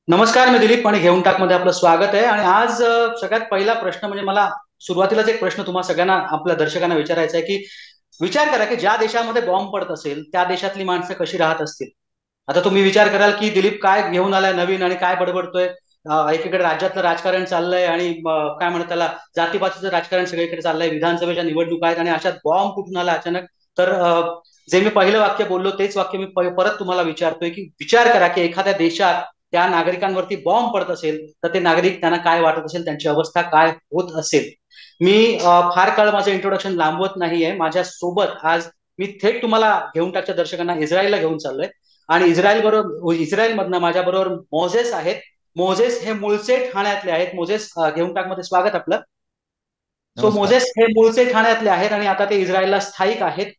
नमस्कार, मी दिलीप आणि घेऊन टाक मध्ये आपलं स्वागत आहे. आणि आज सगळ्यात पहिला प्रश्न म्हणजे मला सुरुवातीलाच एक प्रश्न तुम्हाला सगळ्यांना आपल्या दर्शकांना विचारायचा आहे की विचार करा की ज्या देशामध्ये बॉम्ब पडत असेल त्या देशातली माणसं कशी राहत असतील. आता तुम्ही विचार कराल की दिलीप काय घेऊन आलाय नवीन आणि काय बडबडतोय. एकीकडे राज्यातलं राजकारण चाललंय आणि काय म्हणतात त्याला जातीपातीचं राजकारण सगळीकडे चाललंय, विधानसभेच्या निवडणुका आहेत आणि अशात बॉम्ब कुठून आला अचानक. तर जे मी पहिलं वाक्य बोललो तेच वाक्य मी परत तुम्हाला विचारतोय की विचार करा की एखाद्या देशात त्या नागरिकांवरती बॉम्ब पडत असेल तर ते नागरिक त्यांना काय वाटत असेल, त्यांची अवस्था काय होत असेल. मी फार काळ माझं इंट्रोडक्शन लांबवत नाहीये. माझ्या सोबत आज मी थेट तुम्हाला घेऊन टाकच्या दर्शकांना इस्रायलला घेऊन चाललोय. आणि इस्रायल मधनं माझ्या बरोबर मोझेस आहेत. मोझेस हे मूळचे ठाण्यातले आहेत. मोझेस, घेऊन टाक मध्ये स्वागत आपलं. सो नमस्कार. मोझेस हे मूळचे ठाण्यातले आहेत आणि आता ते इस्रायलला स्थायिक आहेत.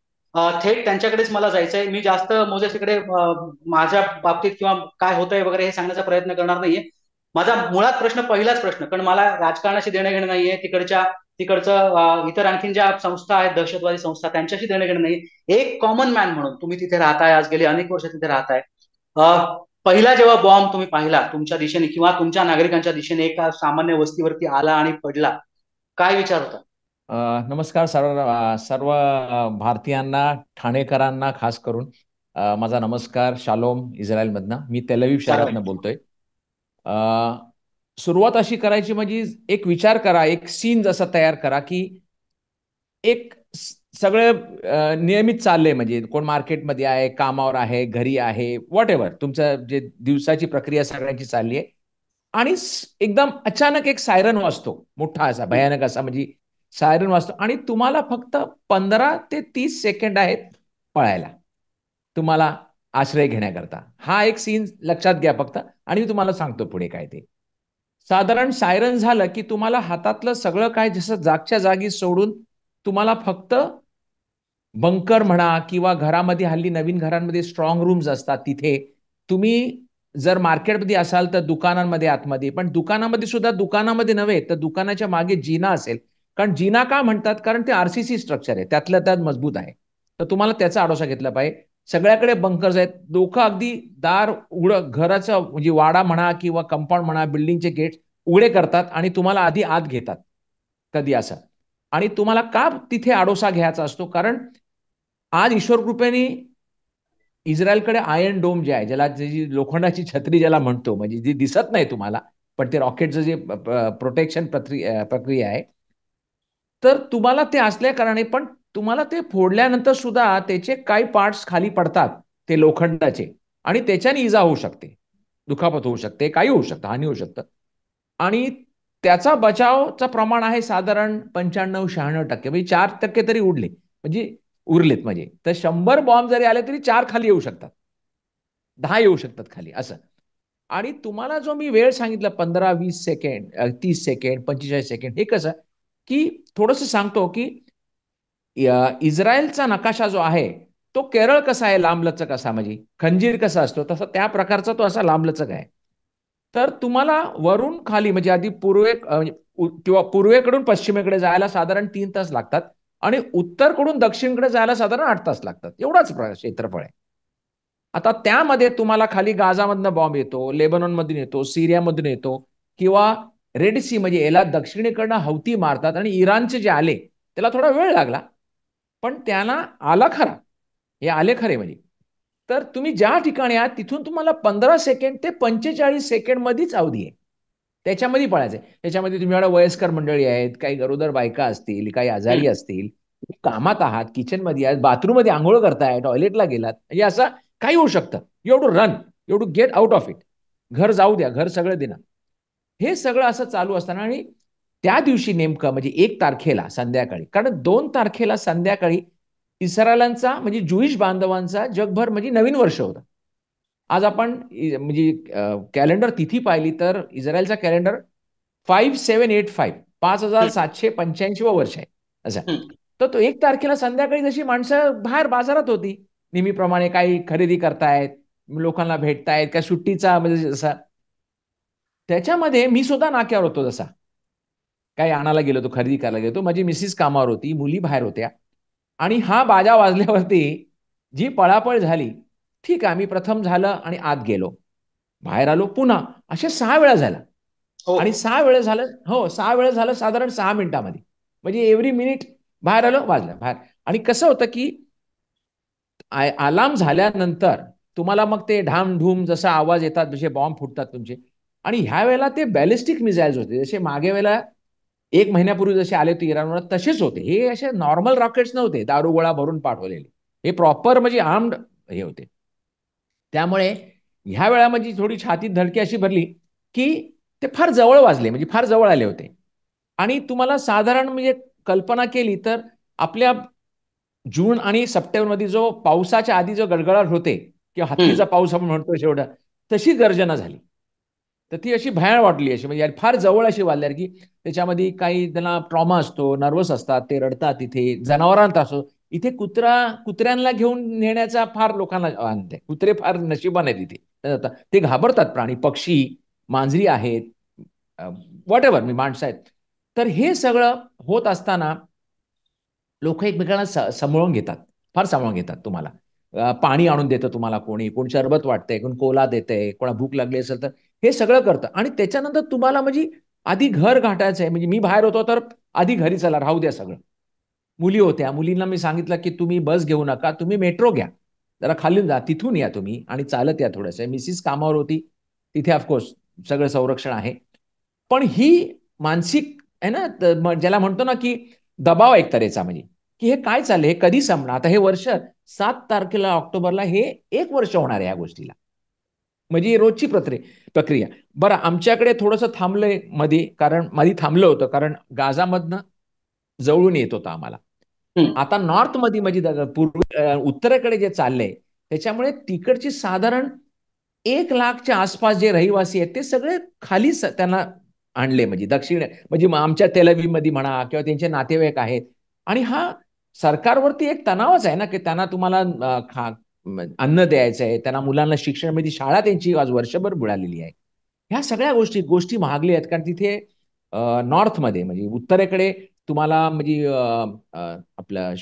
थेट त्यांच्याकडेच मला जायचंय. मी जास्त मोझेस इकडे माझ्या बाबतीत किंवा काय होतंय वगैरे हे सांगण्याचा प्रयत्न करणार नाहीये. माझा मुळात प्रश्न पहिलाच प्रश्न, कारण मला राजकारणाशी देणं घेणं नाहीये. तिकडचं इतर आणखीन ज्या संस्था आहेत, दहशतवादी संस्था, त्यांच्याशी देणं घेणं नाहीये. एक कॉमन मॅन म्हणून तुम्ही तिथे राहताय, आज गेली अनेक वर्ष तिथे राहताय. पहिला जेव्हा बॉम्ब तुम्ही पाहिला तुमच्या दिशेने किंवा तुमच्या नागरिकांच्या दिशेने एका सामान्य वस्तीवरती आला आणि पडला, काय विचार होता? नमस्कार सर्व सर्व भारतीयांना, ठाणेकरांना खास करून माझा नमस्कार. शालोम इस्रायलमधनं, मी तेल अवीव चालेल. शहरातनं बोलतोय. अ, सुरुवात अशी करायची म्हणजे एक विचार करा, एक सीन जसा तयार करा की एक सगळे नियमित चाललंय, म्हणजे कोण मार्केटमध्ये आहे, कामावर आहे, घरी आहे, व्हॉट एव्हर तुमचं जे दिवसाची प्रक्रिया सगळ्यांची चालली आहे. आणि एकदम अचानक एक सायरन वाजतो, मोठा असा भयानक असा, म्हणजे सायरन वाजतो आणि तुम्हाला फक्त 15 ते 30 सेकंड आहेत पळायला, तुम्हाला आश्रय घेण्याकरता. हा एक सीन लक्षात घ्या फक्त, आणि मी तुम्हाला सांगतो पुढे काय ते. साधारण सायरन झालं की तुम्हाला हातातलं सगळं काय जसं जागच्या जागी सोडून तुम्हाला फक्त बंकर म्हणा, किंवा घरामध्ये हल्ली नवीन घरांमध्ये स्ट्रॉंग रूम्स असतात, तिथे तुम्ही जर मार्केटमध्ये असाल तर दुकानांमध्ये आतमध्ये, पण दुकानामध्ये सुद्धा दुकानामध्ये नव्हे तर दुकानाच्या मागे जिना असेल. कारण जिना का म्हणतात, कारण ते आरसीसी स्ट्रक्चर आहे, त्यातल्या त्यात मजबूत आहे. तर तुम्हाला त्याचा आढावा घेतला पाहिजे. सगळ्याकडे बंकर्स आहेत, लोक अगदी दार उघड, घराचं म्हणजे वाडा म्हणा किंवा कंपाऊंड म्हणा, बिल्डिंगचे गेट उघडे करतात आणि तुम्हाला आधी आत घेतात, कधी असं. आणि तुम्हाला का तिथे आडोसा घ्यायचा असतो, कारण आज ईश्वर कृपेने इस्रायलकडे आयर्न डोम जे आहे, ज्याला जी लोखंडाची छत्री ज्याला म्हणतो, म्हणजे जी दिसत नाही तुम्हाला, पण ते रॉकेटचं जे प्रोटेक्शन प्रक्रिया आहे, तर तुम्हाला ते असल्या कारणाने, पण तुम्हाला ते फोडल्यानंतर सुद्धा त्याचे काही पार्ट्स खाली पडतात, ते लोखंडाचे, आणि त्याच्याने इजा होऊ शकते, दुखापत होऊ शकते, काही होऊ शकतं, हानी होऊ शकतं. आणि त्याचा बचावचं प्रमाण आहे साधारण 95-96%, म्हणजे 4% तरी उडले, म्हणजे उरलेत, म्हणजे तर 100 बॉम्ब जरी आले तरी 4 खाली येऊ शकतात, 10 येऊ शकतात खाली असं. आणि तुम्हाला जो मी वेळ सांगितला, 15-20 सेकंड, 30 सेकंड, 45 सेकंड, हे कसं की थोडंसं सांगतो की इस्रायलचा नकाशा जो आहे तो केरळ कसा आहे, लांबलचक असा, म्हणजे खंजीर कसा असतो तसा त्या प्रकारचा तो असा लांबलचक आहे. तर तुम्हाला वरून खाली, म्हणजे आधी किंवा पूर्वेकडून पश्चिमेकडे जायला साधारण 3 तास लागतात, आणि उत्तरकडून दक्षिणकडे जायला साधारण 8 तास लागतात, एवढाच क्षेत्रफळ आहे. आता त्यामध्ये तुम्हाला खाली गाझामधनं बॉम्ब येतो, लेबनॉनमधून येतो, सिरियामधून येतो, किंवा रेड सी, म्हणजे याला दक्षिणेकडनं हौती मारतात, आणि इराणचे जे आले त्याला थोडा वेळ लागला, पण त्याला आला खरा, हे आले खरे म्हणजे. तर तुम्ही ज्या ठिकाणी आहात तिथून तुम्हाला 15 सेकंड ते 45 सेकंड मध्येच अवधी आहे, त्याच्यामध्ये पळायचंय. त्याच्यामध्ये तुम्ही वयस्कर मंडळी आहेत, काही गरोदर बायका असतील, काही आजारी हम्म. असतील, कामात आहात, किचनमध्ये आहात, बाथरूम मध्ये आंघोळ करताय, टॉयलेटला गेलात, म्हणजे असं काही होऊ शकतं. You have to run, you have to get out of it. घर जाऊ द्या, घर सगळं देणं, हे सगळं असं चालू असताना, आणि त्या दिवशी नेमकं म्हणजे 1 तारखेला संध्याकाळी, कारण 2 तारखेला संध्याकाळी इस्रायलांचा, म्हणजे ज्युईश बांधवांचा जगभर म्हणजे नवीन वर्ष होतं. आज आपण म्हणजे कॅलेंडर तिथी पाहिली तर इस्रायलचा कॅलेंडर 5785, हम्म. 5785 वर्ष आहे असं. हम्म. तर तो 1 तारखेला संध्याकाळी जशी माणसं बाहेर बाजारात होती, नेहमीप्रमाणे काही खरेदी करतायत, लोकांना भेटतायत, काय सुट्टीचा म्हणजे जसा, त्याच्यामध्ये मी सुद्धा नाक्यावर होतो, जसा काही आणायला गेलो होतो, खरेदी करायला गेलो होतो, माझी मिसेस कामावर होती, मुली बाहेर होत्या, आणि हा बाजा वाजल्यावरती जी पळापळ झाली, ठीक आहे, मी प्रथम झालं आणि आत गेलो. बाहेर आलो पुन्हा. असे 6 वेळा झाला. हो. आणि 6 वेळा झालं, हो 6 वेळा झालं साधारण 6 मिनिटामध्ये. म्हणजे एव्हरी मिनिट बाहेर आलो वाजलं बाहेर. आणि कसं होतं की अलार्म झाल्यानंतर तुम्हाला मग ते ढामढूम जसा आवाज येतात, जसे बॉम्ब फुटतात तुमचे. आणि ह्या वेळेला ते बॅलिस्टिक मिसाईल्स होते, जसे मागे वेळेला 1 महिन्यापूर्वी जसे आले होते इराणवर तसेच होते. हे असे नॉर्मल रॉकेट्स नव्हते दारुगोळा भरून पाठवलेले. हे प्रॉपर म्हणजे आर्म्ड हे होते. त्यामुळे ह्या वेळा म्हणजे थोडी छातीत धडकी अशी भरली की ते फार जवळ वाजले, म्हणजे फार जवळ आले होते. आणि तुम्हाला साधारण म्हणजे कल्पना केली तर आपल्या जून आणि सप्टेंबरमध्ये जो पावसाच्या आधी जो गडगडाट होते किंवा हम्म. हत्तीचा पाऊस आपण म्हणतो शेवटा, तशी गर्जना झाली. तर ती अशी भयान वाटली, अशी म्हणजे फार जवळ अशी वाढली की त्याच्यामध्ये काही त्यांना ट्रॉमा असतो, नर्वस असतात, ते रडतात. तिथे जनावरांत असो, इथे कुत्र्यांना घेऊन नेण्याचा फार लोकांना आणते. कुत्रे फार नशिबाने तिथे ते घाबरतात. प्राणी पक्षी मांजरी आहेत, व्हॉट एव्हर मी माणसं आहेत. तर हे सगळं होत असताना लोक एकमेकांना सांभाळून घेतात, फार सांभाळून घेतात. तुम्हाला पाणी आणून देतं, तुम्हाला कोण शरबत वाटतंय, कोण कोला देतंय, कोणा भूक लागली असेल तर हे सगळं करतं. आणि त्याच्यानंतर तुम्हाला म्हणजे आधी घर गाठायचं आहे. म्हणजे मी बाहेर होतो तर आधी घरी चला, राहू द्या सगळं. मुली होत्या, मुलींना मी सांगितलं की तुम्ही बस घेऊ नका, तुम्ही मेट्रो घ्या, जरा खाली जा, तिथून या तुम्ही आणि चालत या थोडंसं. मिसिस कामावर होती, तिथे ऑफकोर्स सगळं संरक्षण आहे. पण ही मानसिक आहे ना, ज्याला म्हणतो ना की दबाव एक तऱ्हेचा, म्हणजे की हे काय चाललंय, हे कधी संपणार आता हे वर्ष. 7 तारखेला ऑक्टोबरला हे 1 वर्ष होणार आहे या गोष्टीला. म्हणजे रोजची प्रक्रिया. बरं, आमच्याकडे थोडंसं थांबलंय मध्ये, कारण मध्ये थांबलं होतं कारण गाझामधनं जवळून येत होतं आम्हाला. हम्म. आता नॉर्थ मध्ये म्हणजे उत्तरेकडे जे चाललंय त्याच्यामुळे तिकडची साधारण 1 लाखच्या आसपास जे रहिवासी आहेत ते सगळे खाली त्यांना आणले, म्हणजे दक्षिण म्हणजे आमच्या तेलअवीव मध्ये म्हणा किंवा त्यांचे नातेवाईक आहेत. आणि हा सरकारवरती एक तणावच आहे ना की त्यांना तुम्हाला अन्न द्यायचं आहे, त्यांना मुलांना शिक्षण, म्हणजे शाळा त्यांची आज वर्षभर बुडालेली आहे. ह्या सगळ्या गोष्टी गोष्टी महागल्या आहेत कारण तिथे नॉर्थमध्ये म्हणजे उत्तरेकडे तुम्हाला म्हणजे आपलं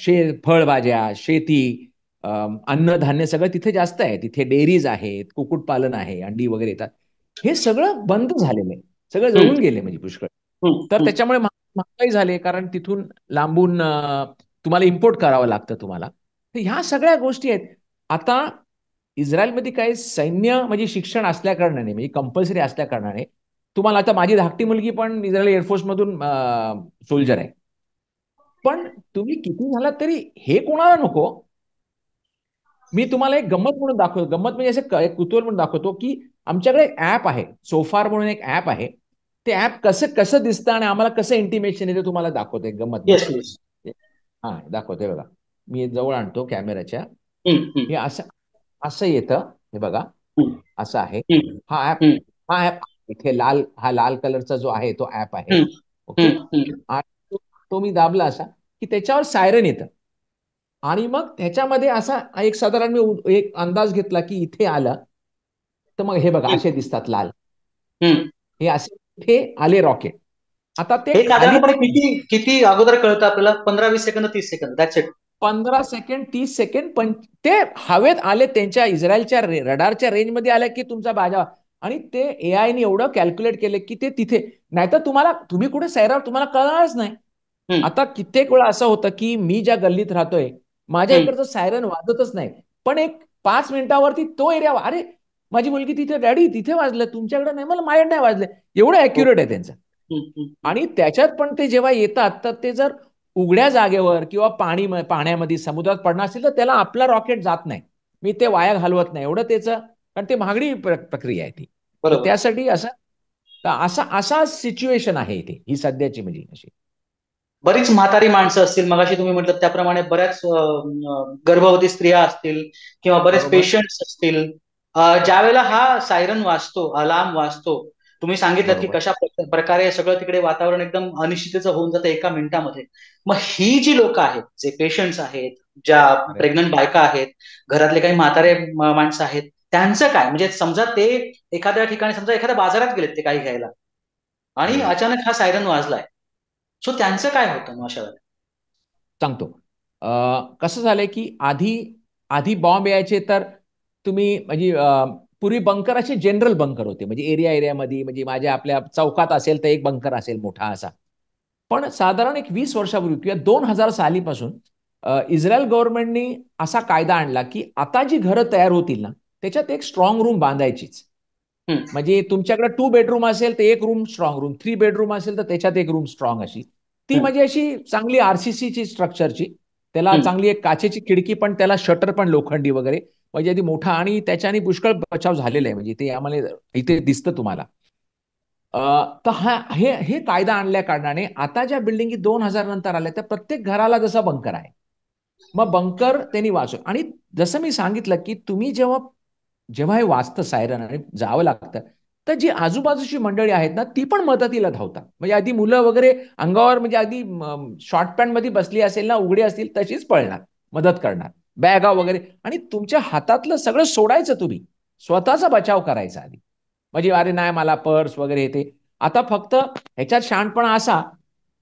फळभाज्या, शेती, अन्नधान्य सगळं तिथे जास्त आहे. तिथे डेअरीज आहेत, कुक्कुटपालन आहे, अंडी वगैरे येतात. हे सगळं बंद झालेलं आहे, सगळं हम्म. जळून गेले म्हणजे पुष्कळ. हम्म. तर हम्म. त्याच्यामुळे महागाई झाली, कारण तिथून लांबून तुम्हाला इम्पोर्ट करावं लागतं तुम्हाला. तर ह्या सगळ्या गोष्टी आहेत. आता इस्रायलमध्ये काही सैन्य म्हणजे शिक्षण असल्या कारणाने, म्हणजे कंपल्सरी असल्या कारणाने तुम्हाला, आता माझी धाकटी मुलगी पण इस्रायल एअरफोर्स मधून सोल्जर आहे. पण तुम्ही किती झालात तरी हे कोणाला नको. मी तुम्हाला एक गंमत म्हणून दाखवतो, गंमत म्हणजे असं एक कुतूहल म्हणून दाखवतो की आमच्याकडे ऍप आहे, सोफार म्हणून एक ऍप आहे. ते ऍप कसं कसं दिसतं आणि आम्हाला कसं इंटिमेशन येतं तुम्हाला दाखवतो, एक गंमत येस बघा. प्लीज. हा दाखवतोय बघा, मी जवळ आणतो कॅमेराच्या. हम्म. हम्म. हे असं असं येतं, हे बघा, हम्म. असं आहे. हम्म. हा ऍप हम्म. हा ऍप इथे हा लाल कलरचा जो आहे तो ऍप आहे. हम्म. ओके. हम्म. हम्म. आणि तो मी दाबला असा की त्याच्यावर सायरन येतं. आणि मग त्याच्यामध्ये असा एक साधारण मी एक अंदाज घेतला की इथे आलं तर मग हे बघा असे दिसतात लाल. हम्म. हे असे इथे आले रॉकेट. आता ते हे खाली साधारणपणे किती किती अगोदर कळतं आपल्याला? 15-20 second, 30 second, that's it. 15 second, 30 second, पण ते हवेत आले, त्यांच्या इस्रायलच्या रडारच्या रेंजमध्ये आले की तुमचा बाजा. आणि ते एआयने एवढं कॅल्क्युलेट केलं की ते तिथे, नाहीतर तुम्ही कुठे सैरावर तुम्हाला कळणारच नाही. हम्म. आता कित्येक वेळा असं होतं की मी ज्या गल्लीत राहतोय माझ्या हम्म. इकडचं सायरन वाजतच नाही, पण एक 5 मिनिटावरती तो एरिया, अरे माझी मुलगी तिथे, डॅडी तिथे वाजलं, तुमच्याकडे नाही, मला माझ्याकडे नाही वाजले. एवढं हो. अॅक्युरेट आहे त्यांचं. हम्म. हम्म. हम्म. आणि त्याच्यात पण ते जेव्हा येतात तर ते जर उघड्या जागेवर किंवा पाण्यामध्ये समुद्रात पडणार असेल तर त्याला आपला रॉकेट जात नाही. मी ते वाया घालवत नाही एवढं त्याचं, कारण ते महागडी प्रक्रिया आहे ती. तर बरोबर. त्यासाठी असा असा सिच्युएशन आहे इथे ही सध्याची, म्हणजे अशी. बरीच म्हातारी माणसं असतील, मगाशी तुम्ही म्हटलं त्याप्रमाणे बऱ्याच गर्भवती स्त्रिया असतील किंवा बरेच बरोबर. पेशंट्स असतील. ज्या वेळेला हा सायरन वाजतो, अलार्म वाजतो, तुम्ही सांगितलं की बरोबर. कशा प्रकारे सगळं तिकडे वातावरण एकदम अनिश्चितेचं होऊन जातं एका मिनिटामध्ये. मग ही जी लोक आहेत, जे पेशंट्स आहेत, ज्या प्रेग्नंट बायका आहेत, घरातले काही म्हातारे माणसं आहेत, त्यांचं काय? म्हणजे समजा ते एखाद्या ठिकाणी, समजा एखाद्या बाजारात गेलेत ते काही घ्यायला आणि बरोबर. अचानक हा सायरन वाजलाय, सो त्यांचं काय होतं मग अशा वेळेला? सांगतो. कसं झालंय की आधी आधी बॉम्ब यायचे तर तुम्ही म्हणजे पूर्वी बंकर असे जनरल बंकर होते, म्हणजे एरियामध्ये, म्हणजे माझ्या आपल्या चौकात असेल तर एक बंकर असेल मोठा असा. पण साधारण एक 20 वर्षापूर्वी किंवा 2000 सालीपासून इस्रायल गव्हर्नमेंटनी असा कायदा आणला की आता जी घरं तयार होतील ना त्याच्यात एक स्ट्रॉंग रूम बांधायचीच. म्हणजे तुमच्याकडे 2 बेडरूम असेल तर एक रूम स्ट्रॉंग रूम, 3 बेडरूम असेल तर त्याच्यात एक रूम स्ट्रॉंग अशी. ती म्हणजे अशी चांगली आरसीसीची स्ट्रक्चरची, त्याला चांगली एक काचेची खिडकी, पण त्याला शटर पण लोखंडी वगैरे, म्हणजे आधी मोठा, आणि त्याच्याने पुष्कळ बचाव झालेला आहे, म्हणजे ते आम्हाला इथे दिसतं तुम्हाला. तर हे हे कायदा आणल्या कारणाने आता ज्या बिल्डिंगी 2000 नंतर आल्या त्या प्रत्येक घराला जसा बंकर आहे. मग बंकर त्यांनी वाचव, आणि जसं मी सांगितलं की तुम्ही जेव्हा जेव्हा हे वाजतं सायरन आणि जावं लागतं, तर जी आजूबाजूची मंडळी आहेत ना ती पण मदतीला धावतात. म्हणजे आधी मुलं वगैरे अंगावर, म्हणजे आधी शॉर्ट पॅन्ट मध्ये बसली असेल ना, उघडी असतील तशीच पळणार, मदत करणार, बॅगा वगैरे, आणि तुमच्या हातातलं सगळं सोडायचं, तुम्ही स्वतःचा बचाव करायचा आधी. म्हणजे अरे नाही मला पर्स वगैरे येते. आता फक्त ह्याच्यात शहाणपणा असा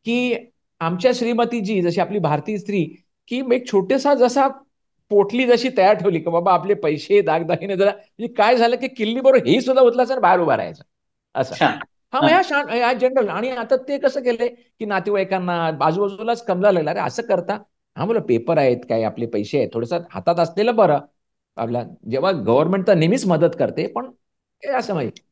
की आमच्या श्रीमतीजी, जशी आपली भारतीय स्त्री, की एक छोटेसा जसा पोटली जशी तयार ठेवली की बाबा आपले पैसे दागदागिने जरा, म्हणजे काय झालं की किल्ली बरोबर हे सुद्धा उचलायचं आणि बाहेर उभा राहायचं असं. हा मग ह्या जनरल. आणि आता ते कसं केलंय की नातेवाईकांना आजूबाजूलाच कमला लागला, अरे असं करता, हा बोला पेपर आहेत काय, आपले पैसे आहेत, थोडंसं हातात असलेलं बरं आपल्या. जेव्हा गव्हर्नमेंट तर नेहमीच मदत करते, पण हे असं माहिती.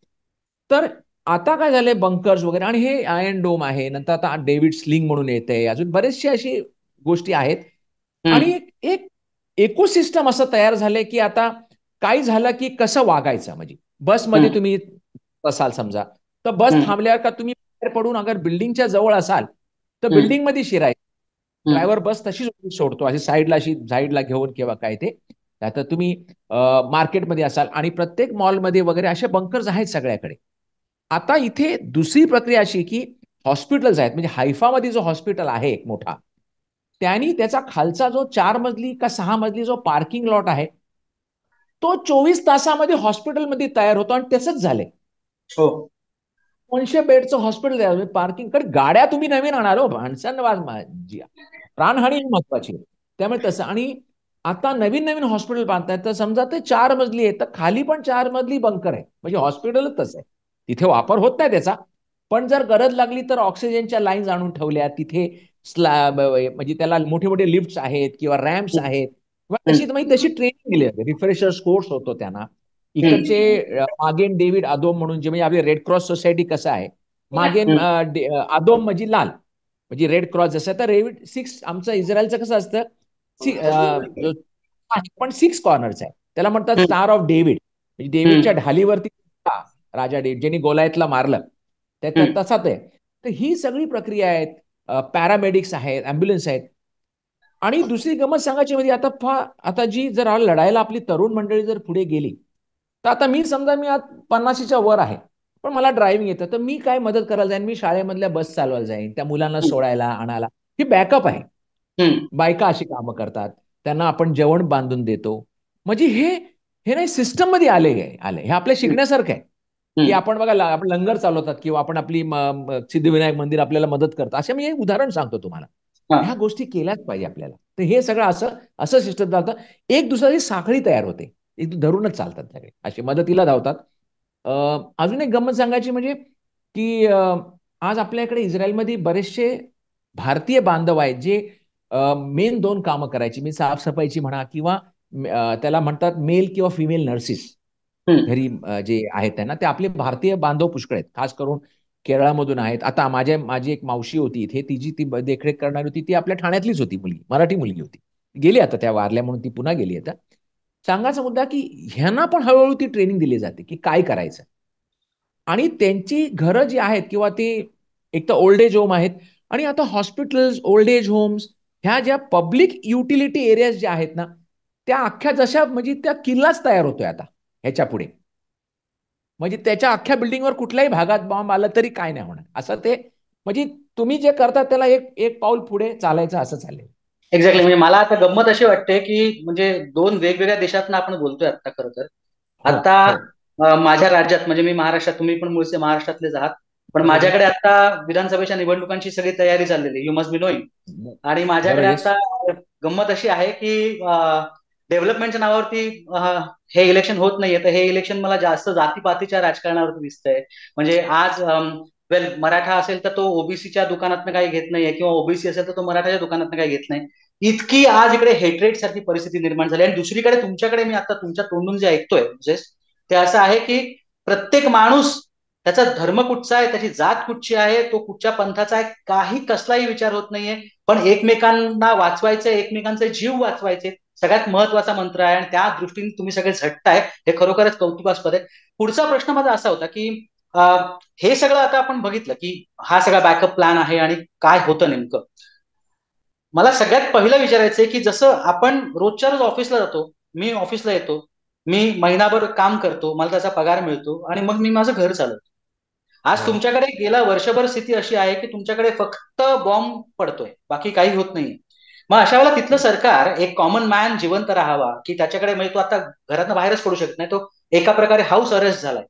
तर आता काय झालंय, बंकर्स वगैरे, आणि हे आयर्न डोम आहे, नंतर आता डेव्हिड स्लिंग म्हणून येते, अजून बरेचसे अशी गोष्टी आहेत. आणि एक इकोसिस्टम असं तयार झालंय की आता काय झालं की कसं वागायचं, म्हणजे बसमध्ये तुम्ही असाल समजा, तर बस थांबल्यावर का तुम्ही बाहेर पडून अगर बिल्डिंगच्या जवळ असाल तर बिल्डिंग मध्ये शिरायचं. ड्रायव्हर बस तशीच सोडतो, अशी साईडला घेऊन किंवा काय ते. आता तुम्ही मार्केटमध्ये असाल आणि प्रत्येक मॉलमध्ये वगैरे असे बंकर्स आहेत सगळ्याकडे. आता इथे दुसरी प्रक्रिया अशी की हॉस्पिटल्स आहेत, म्हणजे हायफामध्ये जो हॉस्पिटल आहे एक मोठा, त्यांनी त्याचा खालचा जो 4 मजली का 6 मजली जो पार्किंग लॉट आहे तो 24 तासामध्ये हॉस्पिटलमध्ये तयार होतो, आणि तसंच झालंय. 200 बेडचं हॉस्पिटल आहे, पार्किंग कडे गाड्या तुम्ही नवीन आणणार हो, माणसांना प्राणहानी महत्वाची. त्यामुळे तसं. आणि आता नवीन नवीन हॉस्पिटल बांधतायत, तर समजा ते 4 मजली आहे तर खाली पण 4 मजली बंकर आहे, म्हणजे हॉस्पिटलच तसं आहे. तिथे वापर होत नाही त्याचा, पण जर गरज लागली तर ऑक्सिजनच्या लाईन्स आणून ठेवल्या तिथे, स्लॅब, म्हणजे त्याला मोठे मोठे लिफ्ट्स आहेत किंवा रॅम्प्स आहेत, तशी ट्रेनिंग दिली जाते, रिफ्रेशर्स कोर्स होतो त्यांना. इकडचे मागेन डेव्हिड आदोम म्हणून, जे म्हणजे आपली रेड क्रॉस सोसायटी कसं आहे, मागेन आदोम म्हणजे लाल, म्हणजे रेड क्रॉस जसं. तर डेव्हिड 6, आमचं इस्रायलचं कसं असतं, पण 6 कॉर्नरचं आहे, त्याला म्हणतात स्टार ऑफ डेव्हिड, म्हणजे डेव्हिडच्या ढालीवरती राजा डेव्हिड ज्यांनी गोलायतला मारलं, त्या तसाच आहे. तर ही सगळी प्रक्रिया आहेत. पॅरामेडिक्स आहेत, अँब्युलन्स आहेत. आणि दुसरी गमत सांगायची म्हणजे आता जी जर लढायला आपली तरुण मंडळी जर पुढे गेली, तर आता मी समजा मी आज 50च्या वर आहे, पण मला ड्रायव्हिंग येतं, तर मी काय मदत करायला जाईन, मी शाळेमधल्या बस चालवायला जाईन, त्या मुलांना सोडायला आणायला. ही बॅकअप आहे. बायका अशी कामं करतात, त्यांना आपण जेवण बांधून देतो. म्हणजे हे हे नाही सिस्टम मध्ये आले हे आपल्या शिकण्यासारखं आहे. की आपण बघा आपण लंगर चालवतात किंवा आपण आपली सिद्धिविनायक मंदिर आपल्याला मदत करतात, असे मी एक उदाहरण सांगतो तुम्हाला. ह्या गोष्टी केल्याच पाहिजे आपल्याला. तर हे सगळं असं असं सिस्टम चालतं, एक दुसऱ्याची साखळी तयार होते, एक धरूनच चालतात सगळे, अशी मदतीला धावतात. अजून एक गंमत सांगायची म्हणजे की आज आपल्याकडे इस्रायलमध्ये बरेचसे भारतीय बांधव आहेत जे मेन 2 कामं करायची, मी साफसफाईची म्हणा किंवा त्याला म्हणतात मेल किंवा फिमेल नर्सिस, घरी जे आहेत त्यांना, ते आपले भारतीय बांधव पुष्कळ आहेत, खास करून केरळमधून आहेत. आता माझी एक मावशी होती इथे, तिची ती देखरेख करणारी होती, ती आपल्या ठाण्यातलीच होती मुलगी, मराठी मुलगी होती. गेली आता, त्या वारल्या म्हणून ती पुन्हा गेली आता. सांगायचा मुद्दा की ह्यांना पण हळूहळू ती ट्रेनिंग दिली जाते की काय करायचं. आणि त्यांची घरं जी आहेत किंवा ते एक तर ओल्ड एज होम आहेत, आणि आता हॉस्पिटल्स, ओल्ड एज होम्स, ह्या ज्या पब्लिक युटिलिटी एरियाज ज्या आहेत ना, त्या अख्ख्या जशा म्हणजे त्या किल्लाच तयार होतोय आता ह्याच्या पुढे. म्हणजे त्याच्या अख्ख्या बिल्डिंगवर कुठल्याही भागात बॉम्ब आला तरी काय नाही होणार असं ते. म्हणजे तुम्ही जे करता त्याला एक एक पाऊल पुढे चालायचं असं चालेल. एक्झॅक्टली. म्हणजे मला आता गंमत अशी वाटते की म्हणजे 2 वेगवेगळ्या देशातनं आपण बोलतोय आता खरं तर. हो आता हो. माझ्या राज्यात, म्हणजे मी महाराष्ट्रात, तुम्ही पण मूळचे महाराष्ट्रातलेच आहात, पण बरोबर. माझ्याकडे आता विधानसभेच्या निवडणुकांची सगळी तयारी चाललेली, यू मस्ट बी नोईंग. आणि माझ्याकडे बरोबर. येस. आता गंमत अशी आहे की डेव्हलपमेंटच्या नावावरती हे इलेक्शन होत नाहीये, तर हे इलेक्शन मला जास्त जातीपातीच्या राजकारणावरती दिसतंय. म्हणजे आज वेल मराठा असेल तर तो ओबीसीच्या दुकानातनं काही घेत नाहीये, किंवा ओबीसी असेल तर तो मराठाच्या दुकानातनं काही घेत नाही. इतकी आज इकडे हेट्रेड सारखी परिस्थिती निर्माण झाली. आणि दुसरीकडे तुमच्याकडे मी आता तुमच्या तोंडून जे ऐकतोय म्हणजे ते असं आहे की प्रत्येक माणूस, त्याचा धर्म कुठचा आहे, त्याची जात कुठची आहे, तो कुठच्या पंथाचा आहे, काही कसलाही विचार होत नाहीये. पण एकमेकांना वाचवायचे, एकमेकांचे जीव वाचवायचे, सगळ्यात महत्वाचा मंत्र आहे. आणि त्या दृष्टीने तुम्ही सगळे झटताय, हे खरोखरच कौतुकास्पद आहे. पुढचा प्रश्न माझा असा होता की हे सगळं आता आपण बघितलं की हा सगळा बॅकअप प्लॅन आहे आणि काय होतं नेमकं. मला सगळ्यात पहिलं विचारायचंय की जसं आपण रोजच्या रोज ऑफिसला जातो, मी ऑफिसला येतो, मी महिनाभर काम करतो, मला त्याचा पगार मिळतो आणि मग मी माझं घर चालवतो. आज हो. तुमच्याकडे गेला वर्षभर स्थिती अशी आहे की तुमच्याकडे फक्त बॉम्ब पडतोय, बाकी काही होत नाहीये. मग अशा वेळेला तिथलं सरकार एक कॉमन मॅन जिवंत राहावा, की त्याच्याकडे म्हणजे तो आता घरातनं बाहेरच पडू शकत नाही, तो एका प्रकारे हाऊस अरेस्ट झालाय,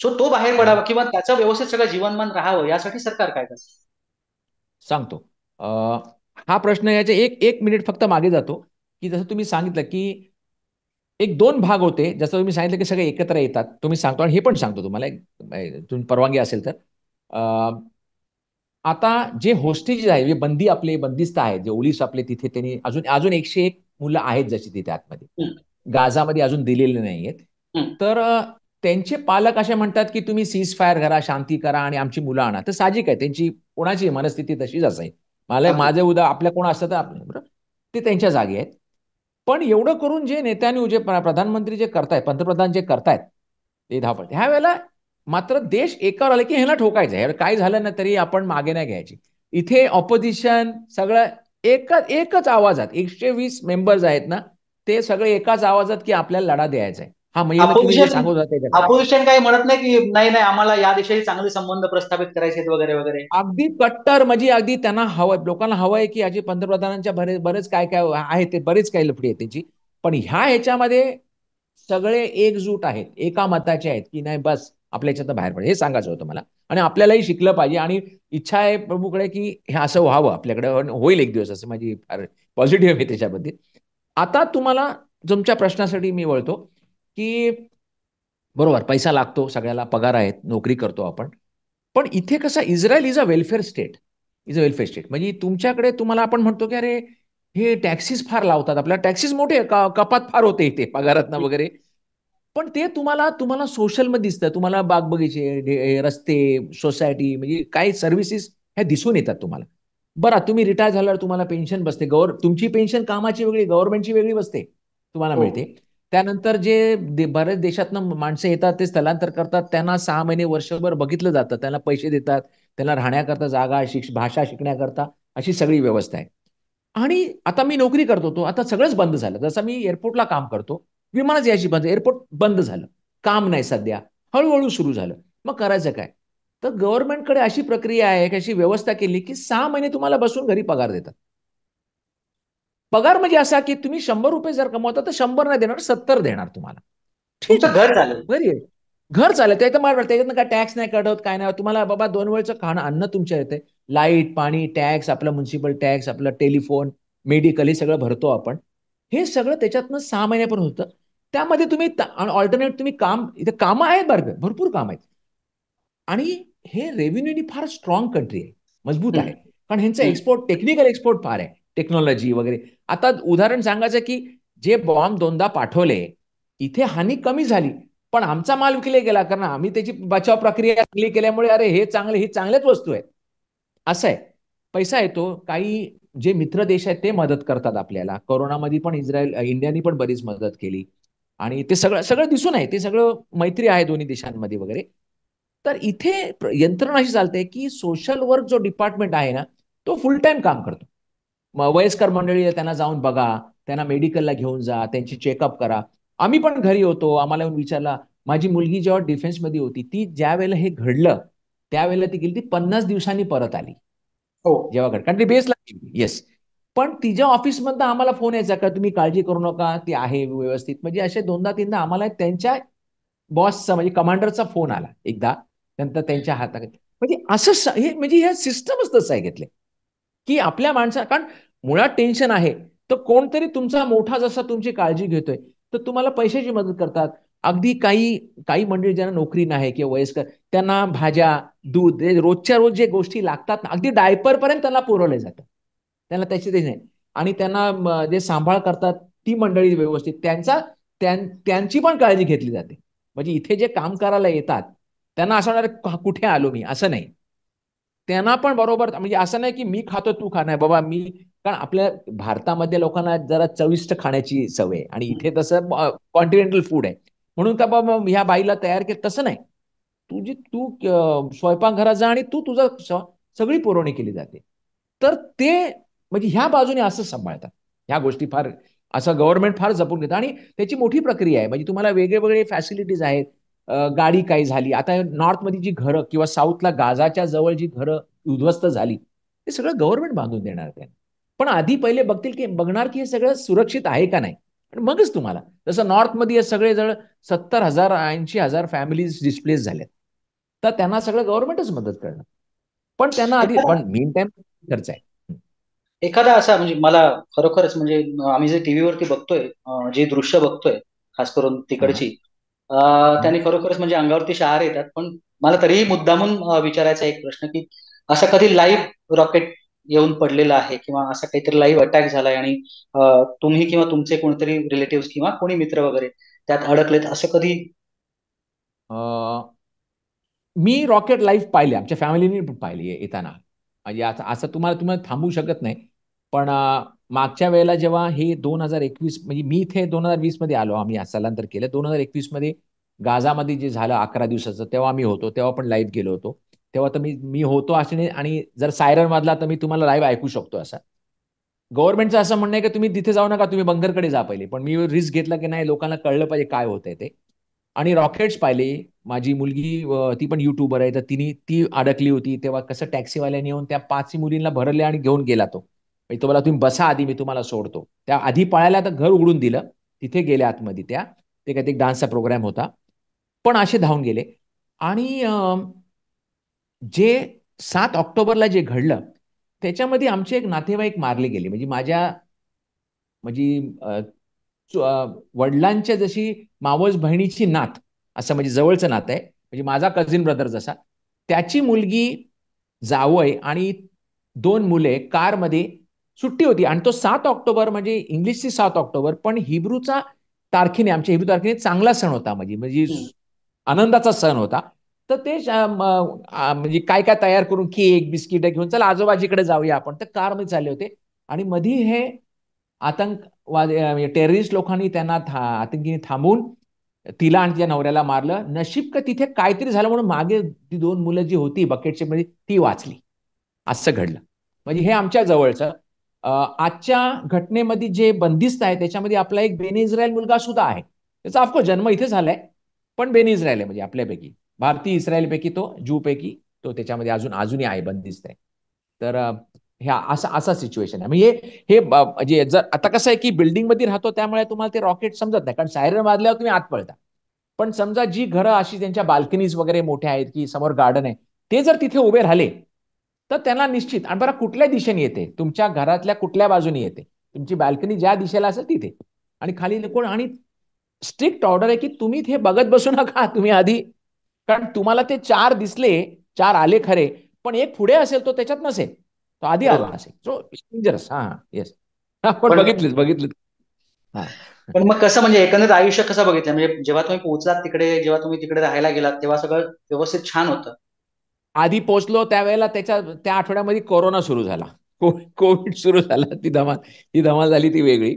सो तो बाहेर हं. पडावा किंवा त्याचं व्यवस्थित सगळं जीवनमान राहावं, यासाठी सरकार काय करतं? सांगतो. अ, हा प्रश्न याचे एक एक मिनिट फक्त मागे जातो, की जसं तुम्ही सांगितलं, की एक दोन भाग होते. जसं तुम्ही सांगितलं, की सगळे एकत्र येतात. तुम्ही सांगतो आणि हे पण सांगतो तुम्हाला, तुम्ही परवानगी असेल तर. अ, आता जे होस्टेज आहे, जे आपले बंदिस्त आहेत, जे ओलीस आपले तिथे त्यांनी अजून अजून 101 मुलं आहेत जशी तिथे आतमध्ये. हम्म, गाझामध्ये अजून दिलेले नाहीयेत. हम्म, तर त्यांचे पालक असे म्हणतात, की तुम्ही सीज फायर करा, शांती करा आणि आमची मुलं आणा. तर साहजिक आहे, त्यांची कोणाची मनस्थिती तशीच असेल. मला अगदी. माझं उदा आपल्या कोण असतं तर आपलं बरं, ते त्यांच्या जागी आहेत. पण एवढं करून जे नेत्यांनी जे प्रधानमंत्री जे करतायत, पंतप्रधान जे करतायत ते धावपळ, ह्या वेळेला मात्र देश एकावर आले की ह्याला ठोकायचं. ह्याला काय झालं ना तरी आपण मागे नाही घ्यायची. इथे ऑपोजिशन सगळं एकच एकच आवाजात 120 मेंबर्स आहेत ना, ते सगळे एकाच आवाजात की आपल्याला लढा द्यायचा आहे. हा म्हणजे तुम्ही जे अपोजिशन सांगत होता त्याच्यात अपोजिशन काही म्हणत नाही की नाही नाही आम्हाला या देशाशी चांगले संबंध प्रस्थापित करायचे आहेत वगैरे वगैरे? अगदी कट्टर म्हणजे अगदी त्यांना हवं, लोकांना हवं आहे की अजय पंतप्रधानांच्या बरेच काय काय आहे ते बरेच काही लफडी आहे त्याची. पण ह्याच्यामध्ये सगळे एकजूट आहेत, एका मताचे आहेत की नाही बस आपल्या ह्याच्यात बाहेर पड, हे सांगायचं होतं मला. आणि आपल्यालाही शिकलं पाहिजे आणि इच्छा आहे प्रभूकडे की हे असं व्हावं आपल्याकडे, होईल एक दिवस, असं माझी फार पॉझिटिव्ह आहे त्याच्याबद्दल. आता तुम्हाला तुमच्या प्रश्नासाठी मी वळतो की बरोबर पैसा लागतो, सगळ्याला पगार आहेत, नोकरी करतो आपण. पण इथे कसं Israel is a welfare state, is a welfare state. म्हणजे तुमच्याकडे तुम्हाला आपण म्हणतो की अरे हे टॅक्सीस फार लावतात, आपल्याला टॅक्सीस मोठे कपात फार होते इथे पगारात वगैरे. पण ते तुम्हाला तुम्हाला सोशलमध्ये दिसतं, तुम्हाला बागबगीचे, रस्ते, सोसायटी म्हणजे काही सर्व्हिसेस ह्या दिसून येतात तुम्हाला. बरं तुम्ही रिटायर झाल्यावर तुम्हाला पेन्शन बसते, तुमची पेन्शन कामाची वेगळी, गव्हर्नमेंटची वेगळी बसते, तुम्हाला हो. मिळते. त्यानंतर जे बऱ्याच देशातनं माणसं येतात ते स्थलांतर करतात, त्यांना 6 महिने वर्षभर बघितलं जातं, त्यांना पैसे देतात, त्यांना राहण्याकरता जागा, भाषा शिकण्याकरता अशी सगळी व्यवस्था आहे. आणि आता मी नोकरी करतो, तो आता सगळंच बंद झालं. जसं मी एअरपोर्टला काम करतो, विमानच यायची बंद, एअरपोर्ट बंद झालं, काम नाही सध्या, हळूहळू सुरू झालं. मग करायचं काय? तर गव्हर्नमेंटकडे अशी प्रक्रिया आहे, अशी व्यवस्था केली की 6 महिने तुम्हाला बसून घरी पगार देतात. पगार म्हणजे असा की तुम्ही ₹100 जर कमवता तर 100 नाही देणार, 70 देणार तुम्हाला. ठीक तुमचं आहे, घर चालेल. बरी आहे. घर चालेल, त्याच्यात मला त्याच्यातनं काय टॅक्स नाही कट होत, काय नाही. तुम्हाला बाबा 2 वेळचं खाणं, अन्न तुमच्या येते. लाईट, पाणी, टॅक्स, आपला म्युन्सिपल टॅक्स, आपलं टेलिफोन, मेडिकल हे सगळं भरतो आपण. हे सगळं त्याच्यातनं 6 महिन्यापर्यंत होतं. त्यामध्ये तुम्ही ऑल्टरनेट तुम्ही काम, इथे कामं आहेत बरं, भरपूर काम आहेत. आणि हे रेव्हेन्यूनी फार स्ट्रॉंग कंट्री आहे, मजबूत आहे. हम्म, कारण ह्यांचं हम्म. एक्सपोर्ट, टेक्निकल एक्सपोर्ट फार आहे, टेक्नॉलॉजी वगैरे. आता उदाहरण सांगायचं की जे बॉम्ब दोनदा पाठवले, इथे हानी कमी झाली, पण आमचा माल विकले गेला, कारण आम्ही त्याची बचाव प्रक्रिया चांगली केल्यामुळे अरे हे चांगले, ही चांगल्याच वस्तू आहेत. असं आहे, पैसा येतो. काही जे मित्र देश आहेत ते मदत करतात आपल्याला. कोरोनामध्ये पण इंडियानी पण बरीच मदत केली. आणि ते सगळं सगळं दिसून आहे, ते सगळं मैत्री आहे दोन्ही देशांमध्ये वगैरे. तर इथे यंत्रणा अशी चालते की सोशल वर्क जो डिपार्टमेंट आहे ना, तो फुल टाइम काम करतो. वयस्कर मंडळी त्यांना जाऊन बघा, त्यांना मेडिकलला घेऊन जा, त्यांची चेकअप करा. आम्ही पण घरी होतो, आम्हाला येऊन विचारला. माझी मुलगी जेव्हा डिफेन्समध्ये होती, ती ज्या वेळेला हे घडलं त्यावेळेला ती गेली, ती 50 दिवसांनी परत आली. हो. जेव्हा घड, कारण ती बेसला, येस. पण तिच्या ऑफिसमधनं आम्हाला फोन यायचा का तुम्ही काळजी करू नका, ती आहे व्यवस्थित. म्हणजे असे दोनदा तीनदा आम्हाला त्यांच्या बॉसचा म्हणजे कमांडरचा फोन आला एकदा, नंतर त्यांच्या हातात. म्हणजे असं हे म्हणजे हे सिस्टमच तसं आहे घेतले की आपल्या माणसा, कारण मुळात टेन्शन आहे. तर कोणतरी तुमचा मोठा जसा तुमची काळजी घेतोय, तर तुम्हाला पैशाची मदत करतात. अगदी काही काही मंडळी ज्यांना नोकरी नाही किंवा वयस्कर, त्यांना भाज्या, दूध, रोजच्या रोज जे गोष्टी लागतात ना, अगदी डायपर पर्यंत त्यांना पुरवले जातं. त्यांना त्याची ते नाही. आणि त्यांना जे सांभाळ करतात ती मंडळी व्यवस्थित त्यांची पण काळजी घेतली जाते. म्हणजे इथे जे काम करायला येतात त्यांना असं वाटणार कुठे आलो मी, असं नाही. त्यांना पण बरोबर, म्हणजे असं नाही की मी खातो तू खा, नाही बाबा मी. कारण आपल्या भारतामध्ये लोकांना जरा चविष्ट खाण्याची सवय आणि इथे तसं कॉन्टिनेंटल फूड आहे. म्हणून का बाबा ह्या बाईला तयार केलं, तसं नाही. स्वयंपाकघरात जा आणि सगळी पुरवणी केली जाते. तर ते म्हणजे ह्या बाजूने असं सांभाळतात. ह्या गोष्टी फार असं गव्हर्नमेंट फार जपून घेतं आणि त्याची मोठी प्रक्रिया आहे. म्हणजे तुम्हाला वेगळे वेगळे फॅसिलिटीज आहेत. गाडी काही झाली आता नॉर्थमध्ये जी घरं किंवा साऊथला गाझाच्या जवळ जी घरं उद्ध्वस्त झाली, ते सगळं गव्हर्नमेंट बांधून देणार त्यांना. पण आधी पहिले बघणार की हे सगळं सुरक्षित आहे का नाही, आणि मगच तुम्हाला. जसं नॉर्थमध्ये सगळे जवळ 70,000 80,000 फॅमिलीज डिस्प्लेस झाल्यात, तर त्यांना सगळं गव्हर्नमेंटच मदत करणार. पण त्यांना आधी एखादा पण मेन टाइम खर्च आहे. एखादा असा म्हणजे मला खरोखरच म्हणजे आम्ही जे टीव्हीवरती बघतोय, जे दृश्य बघतोय खास करून हा. तिकडची, त्यांनी खरोखरच म्हणजे अंगावरती शहार येतात. पण मला तरीही मुद्दामून विचारायचा एक प्रश्न की असं कधी लाईव्ह रॉकेट येऊन पडलेलं आहे किंवा असा काहीतरी लाईव्ह अटॅक झालाय आणि तुम्ही किंवा तुमचे कोणतरी रिलेटिव्ह किंवा कोणी मित्र वगैरे त्यात अडकलेत, असं कधी? मी रॉकेट लाईव्ह पाहिले, आमच्या फॅमिलीने पण पाहिली येताना. म्हणजे असं तुम्हाला तुम्हाला थांबवू शकत नाही. पण मागच्या वेळेला जेव्हा हे 2021, म्हणजे मी इथे 2020 मध्ये आलो, आम्ही स्थलांतर केलं 2021 मध्ये. गाझामध्ये जे झालं 11 दिवसाचं, तेव्हा मी होतो, तेव्हा पण लाईव्ह गेलो होतो. तेव्हा तर मी मी होतो असे, आणि जर सायरन वाजला तर मी तुम्हाला लाईव्ह ऐकू शकतो असं. गव्हर्नमेंटचं असं म्हणणं आहे की तुम्ही तिथे जाऊ नका, तुम्ही बंकरकडे जा पहिले. पण मी रिस्क घेतला की नाही, लोकांना कळलं पाहिजे काय होतंय ते. आणि रॉकेट्स पाहिले. माझी मुलगी ती पण युट्यूबर आहे, तर ती अडकली होती तेव्हा. कसं टॅक्सीवाल्याने येऊन त्या 5 मुलींना भरले आणि घेऊन गेला तो. म्हणजे तुम्हाला, तुम्ही बसा आधी, मी तुम्हाला सोडतो. त्या आधी पळायला तर घर उघडून दिलं. तिथे गेल्या आतमध्ये त्या. ते काहीतरी डान्सचा प्रोग्राम होता. पण असे धावून गेले. आणि जे 7 ऑक्टोबरला जे घडलं, त्याच्यामध्ये आमचे एक नातेवाईक मारले गेले. म्हणजे माझ्या, म्हणजे वडिलांच्या जशी मावस बहिणीची नात, असं म्हणजे जवळचं नातं आहे, म्हणजे माझा कझिन ब्रदर जसा, त्याची मुलगी, जावय आणि 2 मुले कारमध्ये सुट्टी होती. आणि तो 7 ऑक्टोबर, म्हणजे इंग्लिशची 7 ऑक्टोबर, पण हिब्रूचा तारखेने, आमच्या हिब्रू तारखेने चांगला सण होता, म्हणजे हम्म. आनंदाचा सण होता. तर ते म्हणजे काय काय तयार करून, केक बिस्किट घेऊन, चला आजोबाजीकडे जाऊया आपण, तर कारमध्ये चालले होते. आणि मधी हे आतंकवाद, टेररिस्ट लोकांनी त्यांना आतंकीने थांबून तिला आणि तिच्या नवऱ्याला मारलं. नशीब का तिथे काहीतरी झालं म्हणून मागे ती 2 मुलं जी होती बकेटची, मध्ये ती वाचली. असं घडलं. म्हणजे हे आमच्या जवळचं. आजच्या घटनेमध्ये जे बंदिस्त आहे त्याच्यामध्ये आपला एक बेन इस्रायल मुलगा सुद्धा आहे. त्याचा ऑफकोर्स जन्म इथे झालाय, पण बेन इस्रायल आहे, म्हणजे आपल्यापैकी भारतीय इस्रायल पैकी तो, ज्यू पैकी तो त्याच्यामध्ये अजूनही आहे, बंदिस्त आहे. तर ह्या असा सिच्युएशन आहे. म्हणजे हे म्हणजे जर आता कसं आहे की बिल्डिंग मध्ये राहतो, त्यामुळे तुम्हाला ते रॉकेट समजत नाही, कारण सायरन वाजल्यावर तुम्ही आत पळता. पण समजा जी घरं अशी त्यांच्या बाल्कनीज वगैरे मोठ्या आहेत, की समोर गार्डन आहे, ते जर तिथे उभे राहिले, तर त्यांना निश्चित. आणि बरं कुठल्या दिशेने येते, तुमच्या घरातल्या कुठल्या बाजूने येते, तुमची बाल्कनी ज्या दिशेला असेल तिथे. आणि खाली कोण, आणि स्ट्रिक्ट ऑर्डर आहे की तुम्ही हे बघत बसू नका तुम्ही आधी. कारण तुम्हाला ते 4 दिसले, 4 आले खरे, पण एक पुढे असेल तो त्याच्यात नसेल, तो आधी आला बरोबर. असेल. So dangerous. हा, येस. आपण पण बघितलं. हा. पण मग कसं म्हणजे एकंदरीत आयुष्य कसं बघितलं, म्हणजे जेव्हा तुम्ही पोहोचलात तिकडे, जेव्हा तुम्ही तिकडे राहायला गेलात, तेव्हा सगळं व्यवस्थित छान होतं? आधी पोहोचलो त्यावेळेला त्या आठवड्यामध्ये कोरोना सुरू झाला. कोविड सुरू झाला. ती धमाल झाली, ती वेगळी.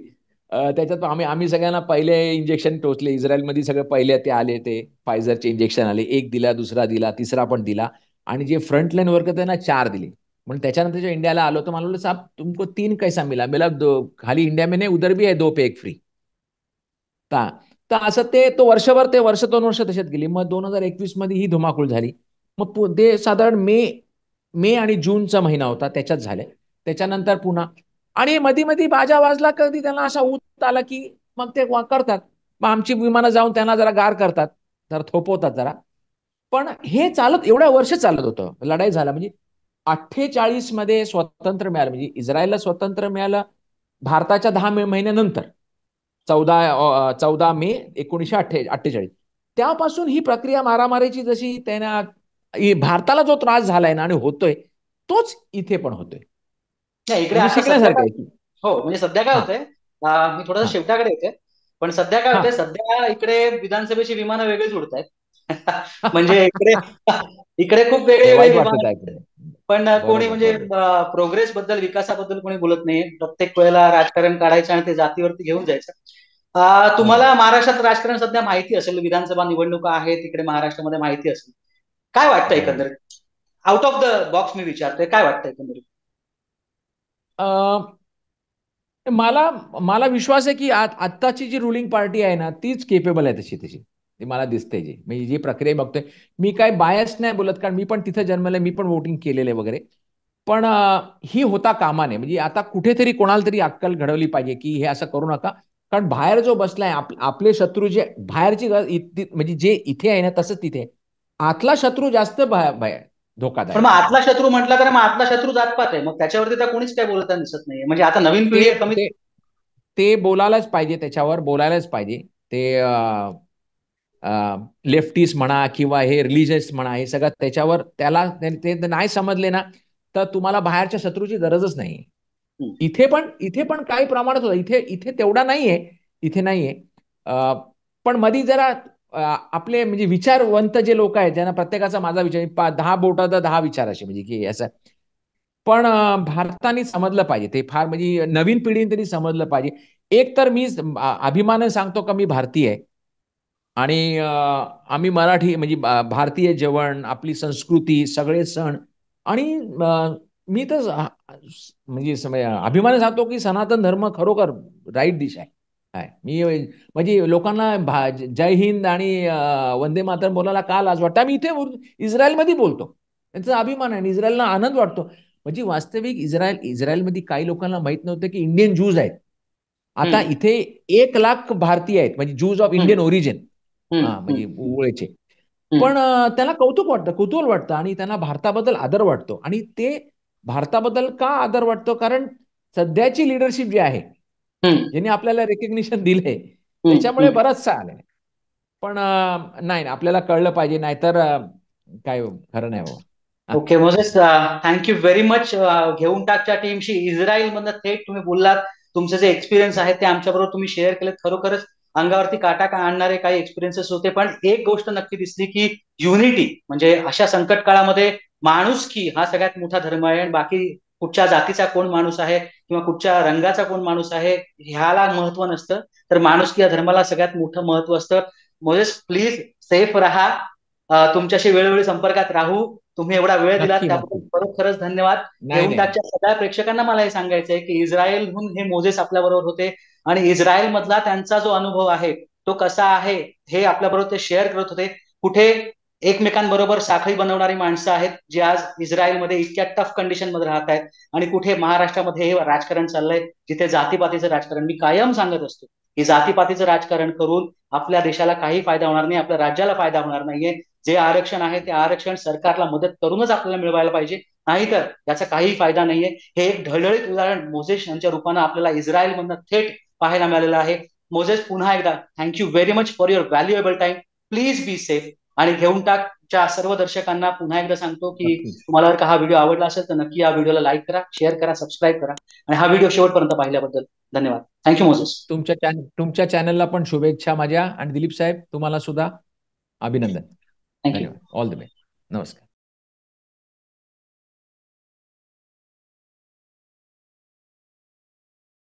त्याच्यात आम्ही सगळ्यांना पहिले इंजेक्शन टोचले. इस्रायलमध्ये सगळे पहिले ते आले, ते फायझरचे इंजेक्शन आले. एक दिला, दुसरा दिला, तिसरा पण दिला. आणि जे फ्रंट लाईन वर्कर त्यांना 4 दिले. म्हणून त्याच्यानंतर जेव्हा इंडियाला आलो, तर मला बोललं, साहब तुमको 3 कैसा मिला? मेला खाली इंडिया में नाही, उधर भी है 2 पे 1 फ्री. ता तर असं तो वर्षभर, ते वर्ष 2 वर्ष तशात गेली. मग 2021 मध्ये ही धुमाकूळ झाली. मग ते साधारण मे मे आणि जूनचा महिना होता, त्याच्यात झाले. त्याच्यानंतर पुन्हा. आणि मध्ये मध्ये बाजा वाजला, कधी त्यांना असा ऊत आला की मग ते करतात. मग आमची विमानं जाऊन त्यांना जरा गार करतात, जरा थोपवतात जरा. पण हे चालत एवढ्या वर्ष चालत होतं. लढाई झाला म्हणजे 48 मध्ये स्वातंत्र्य मिळालं, म्हणजे इस्रायलला स्वातंत्र्य मिळालं भारताच्या 10 महिन्यानंतर 14 मे 1948 त्यापासून ही प्रक्रिया मारामारीची जशी त्यांना भारताला जो त्रास झालाय ना आणि होतोय तोच इथे पण होतोय. नाही, इकडे म्हणजे आता सध्या शिकण्यासारखं काय, आहे. हो म्हणजे सध्या काय हा होतंय, मी थोडंसं हा शेवटाकडे येते. पण सध्या काय हा होतंय, सध्या इकडे विधानसभेची विमानं वेगळीच उडत आहेत. म्हणजे इकडे इकडे खूप वेगळे नाही, वेगळे वाईट वाटतं विमान ते आहेत. ऐकून. पण कोणी बरोबर म्हणजे बरोबर. प्रोग्रेस बद्दल, विकासाबद्दल कोणी बोलत नाही. प्रत्येक वेळेला राजकारण काढायचं आणि ते जातीवरती घेऊन जायचं. बरोबर. तुम्हाला महाराष्ट्रात राजकारण सध्या माहिती असेल, विधानसभा निवडणुका आहेत तिकडे महाराष्ट्रामध्ये, माहिती असेल. काय वाटतं बरोबर. एकंदरीत? आउट ऑफ द बॉक्स मी विचारतोय, काय वाटतं एकंदरीत? अं, मला मला विश्वास आहे की आत्ताची जी रुलिंग पार्टी आहे ना तीच केपेबल आहे तशी तशी. ती मला दिसते जी म्हणजे जी प्रक्रिया बघतोय. मी काय बायस नाही बोलत कारण मी पण तिथे जन्मलंय, मी पण वोटिंग केलेलं आहे वगैरे. पण ही होता कामा नये. म्हणजे आता कुठेतरी कोणाला तरी अक्कल घडवली पाहिजे की हे असं करू नका. कारण बाहेर जो बसलाय आपले शत्रू जे बाहेरची म्हणजे जे इथे आहे ना तसंच तिथे आहे. आतला शत्रू जास्त पण मग धोकादायक आहे. आतला शत्रू म्हटला तर मग आतला शत्रू जातपात आहे, मग त्याच्यावरती तर कोणीच काय बोलताना दिसत नाहीये. म्हणजे आता नवीन पिढी ते आहे कमीत. ते ते बोलायलाच पाहिजे, त्याच्यावर बोलायलाच पाहिजे. ते लेफ्टिस्ट म्हणा किंवा हे रिलिजियस म्हणा हे सगळं त्याच्यावर त्याला ते नाही समजले ना तर तुम्हाला बाहेरच्या शत्रूची गरजच नाही. हम्म, इथे पण काही प्रमाणात होतं. इथे इथे तेवढा नाहीये. इथे नाहीये. पण मधी जरा आपले म्हणजे विचारवंत जे लोक आहेत ज्यांना प्रत्येकाचा माझा विचार 10 बोटात 10 विचार असे म्हणजे की असं. पण भारताने समजलं पाहिजे ते फार म्हणजे नवीन पिढीने तरी समजलं पाहिजे. एक तर मी अभिमानाने सांगतो का मी भारतीय आहे. आणि आम्ही मराठी म्हणजे भारतीय जेवण आपली संस्कृती सगळे सण आणि मी तर म्हणजे अभिमानाने सांगतो की सनातन धर्म खरोखर राईट दिशा आहे. मी म्हणजे लोकांना जय हिंद आणि वंदे मातरम बोलायला का लाज वाटतं. आम्ही इथे इस्रायलमध्ये बोलतो. त्यांचा अभिमान आहे आणि इस्रायलला आनंद वाटतो. म्हणजे वास्तविक इस्रायलमध्ये काही लोकांना माहित नव्हतं की इंडियन ज्यूज आहेत. आता हम्म, इथे 1 लाख भारतीय आहेत म्हणजे ज्यूज ऑफ हम्म, इंडियन ओरिजिन. हम्म, हा म्हणजे ओळखीचे. हम्म, पण त्याला कौतुक वाटतं, कुतूहल वाटतं आणि त्यांना भारताबद्दल आदर वाटतो. आणि ते भारताबद्दल का आदर वाटतो कारण सध्याची लिडरशिप जी आहे हम्म, ज्यांनी आपल्याला रेकग्निशन दिलंय हम्म, त्याच्यामुळे हम्म. बरंचसं आलंय. पण नाही आपल्याला कळलं पाहिजे नाहीतर काय खरं नाही बाबा. हा, okay Moses, thank you very much. घेऊन टाकच्या टीमशी इस्रायलमधनं थेट तुम्ही बोललात. तुमचे जे एक्सपिरियन्स आहेत ते आमच्याबरोबर तुम्ही शेअर केलेत. खरोखरच अंगावरती काटा का आणणारे काही एक्सपिरियन्सेस होते. पण एक गोष्ट नक्की दिसली की युनिटी, म्हणजे अशा संकट काळामध्ये माणुसकी हा सगळ्यात मोठा धर्म आहे. आणि बाकी कुठच्या जातीचा कोण माणूस आहे किंवा कुठच्या रंगाचा कोण माणूस आहे ह्याला महत्व नसतं. तर माणुसकी या धर्माला सगळ्यात मोठं महत्व असतं. मोजेस प्लीज सेफ राहा. तुमच्याशी वेळोवेळी संपर्कात राहू. तुम्ही एवढा वेळ दिलात नक्की त्याबद्दल नक्की. खरोखरच धन्यवाद. नाही घेऊन नाही नाही. टाकच्या सगळ्या प्रेक्षकांना मला हे सांगायचंय की इस्रायलहून हे मोजेस आपल्या बरोबर होते. आणि इस्रायल मधला त्यांचा जो अनुभव आहे तो कसा आहे हे आपल्या बरोबर ते शेअर करत होते. कुठे एकमेकांबरोबर साखळी बनवणारी माणसं आहेत जी आज इस्रायलमध्ये इतक्या टफ कंडिशन मध्ये राहत आहेत. आणि कुठे महाराष्ट्रामध्ये हे राजकारण चाललंय जिथे जातीपातीचं राजकारण. मी कायम सांगत असतो की जातीपातीचं राजकारण करून आपल्या देशाला काही फायदा होणार नाही, आपल्या राज्याला फायदा होणार नाहीये. जे आरक्षण आहे ते आरक्षण सरकारला मदत करूनच आपल्याला मिळवायला पाहिजे, नाहीतर याचा काही फायदा नाहीये. हे एक ढळढळीत उदाहरण मोझेस यांच्या रूपानं आपल्याला इस्रायलमधनं थेट पाहायला मिळालेलं आहे. मोझेस, पुन्हा एकदा thank you very much for your valuable time. Please be safe. आणि घेऊन टाकच्या सर्व दर्शकांना पुन्हा एकदा सांगतो की नक्की. तुम्हाला जर का हा व्हिडिओ आवडला असेल तर नक्की या व्हिडिओला लाईक करा, शेअर करा, सबस्क्राईब करा. आणि हा व्हिडिओ शेवटपर्यंत पाहिल्याबद्दल धन्यवाद. Thank you Moses. तुमच्या चॅनलला पण शुभेच्छा माझ्या आणि दिलीप साहेब तुम्हाला सुद्धा अभिनंदन. थँक्यू. धन्यवाद. All the best. नमस्कार.